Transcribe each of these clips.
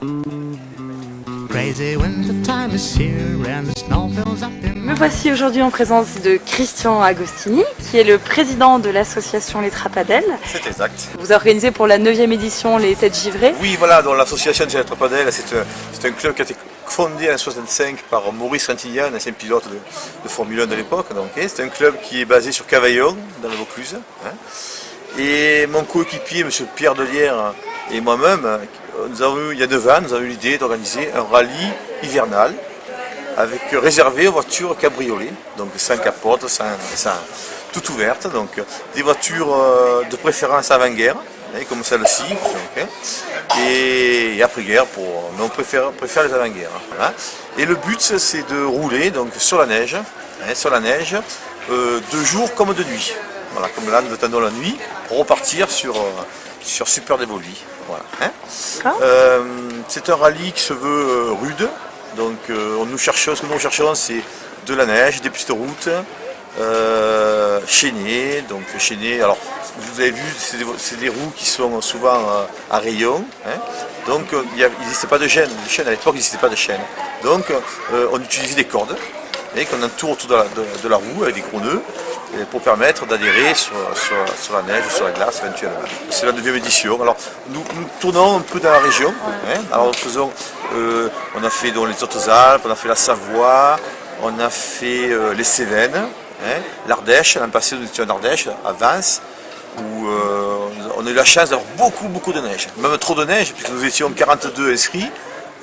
Me voici aujourd'hui en présence de Christian Agostini, qui est le président de l'association Les Trapadelles. C'est exact. Vous organisez pour la 9e édition les Têtes Givrées. Oui, voilà, donc l'association des Trapadelles, c'est un club qui a été fondé en 1965 par Maurice Rantillan, ancien pilote de Formule 1 de l'époque. C'est un club qui est basé sur Cavaillon, dans le Vaucluse. Et mon coéquipier, M. Pierre Delière, et moi-même, il y a 9 ans, nous avons eu l'idée d'organiser un rallye hivernal réservé aux voitures cabriolet, donc sans capote, tout ouverte, donc des voitures de préférence avant-guerre, comme celle-ci, et après-guerre, mais on préfère les avant-guerre. Et le but, c'est de rouler donc, sur la neige, 2 jours comme de nuit. Voilà, comme là nous attendons la nuit pour repartir sur Super Dévoluy. Voilà, c'est un rallye qui se veut rude, donc ce que nous cherchons c'est de la neige, des pistes routes, chaînées, alors vous avez vu c'est des roues qui sont souvent à rayons, donc il n'existait pas de chaîne, à l'époque il n'existait pas de chaîne, donc on utilise des cordes et qu'on entoure autour de la roue avec des gros nœuds pour permettre d'adhérer sur la neige, sur la glace éventuellement. C'est la 9e édition. Alors nous tournons un peu dans la région. Alors on a fait donc, les Hautes-Alpes, on a fait la Savoie, on a fait les Cévennes, l'Ardèche. L'an passé nous étions en Ardèche, à Vence, où on a eu la chance d'avoir beaucoup de neige. Même trop de neige, puisque nous étions 42 inscrits.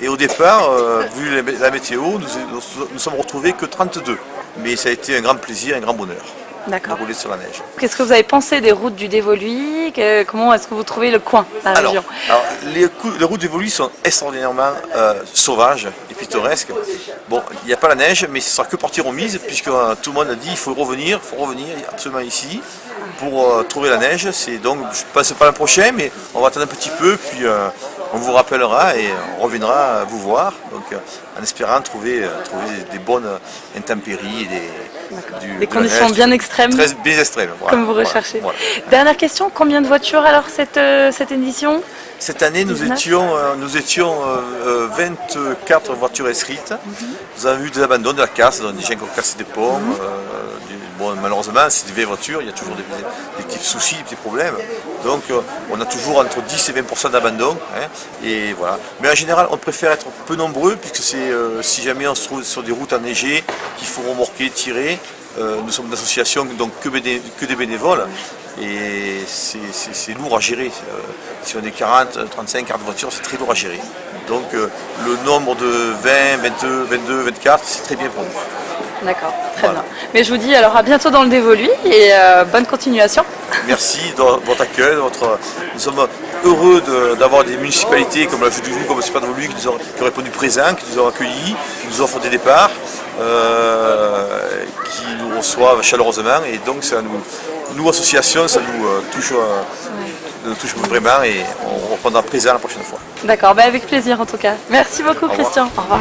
Et au départ, vu la météo, nous sommes retrouvés que 32. Mais ça a été un grand plaisir, un grand bonheur de rouler sur la neige. Qu'est-ce que vous avez pensé des routes du Dévoluy? Comment est-ce que vous trouvez le coin, la région? Les routes du Dévoluy sont extraordinairement sauvages et pittoresques. Bon, il n'y a pas la neige, mais ce ne sera que partie remise, puisque tout le monde a dit qu'il faut revenir absolument ici pour trouver la neige. Donc, je ne passe pas l'an prochain, mais on va attendre un petit peu, puis on vous rappellera et on reviendra vous voir, donc, en espérant trouver des bonnes intempéries et des conditions bien extrêmes, bien extrêmes comme vous recherchez. Voilà. Dernière question, combien de voitures alors cette édition? Cette année, nous étions 24 voitures inscrites. Nous avons eu des abandons, de la casse, des gens qui ont cassé des ponts. Malheureusement, c'est des vieilles voitures, il y a toujours des petits soucis, des petits problèmes. Donc on a toujours entre 10 et 20% d'abandon. Et voilà. Mais en général, on préfère être peu nombreux, puisque si jamais on se trouve sur des routes enneigées, qu'il faut remorquer, tirer, nous sommes une association donc que des bénévoles. Et c'est lourd à gérer. Si on est 40, 35, 40 voitures, c'est très lourd à gérer. Donc le nombre de 20, 22, 24, c'est très bien pour nous. D'accord, très bien. Mais je vous dis alors à bientôt dans le Dévoluy et bonne continuation. Merci de votre accueil. Nous sommes heureux d'avoir des municipalités comme la Vue-du-Loup, comme Super Dévoluy qui ont répondu présents, qui nous ont accueillis, qui nous offrent des départs, qui nous reçoivent chaleureusement. Et donc nous associations, ça nous touche vraiment et on reprendra présent la prochaine fois. D'accord, avec plaisir en tout cas. Merci beaucoup Christian. Au revoir.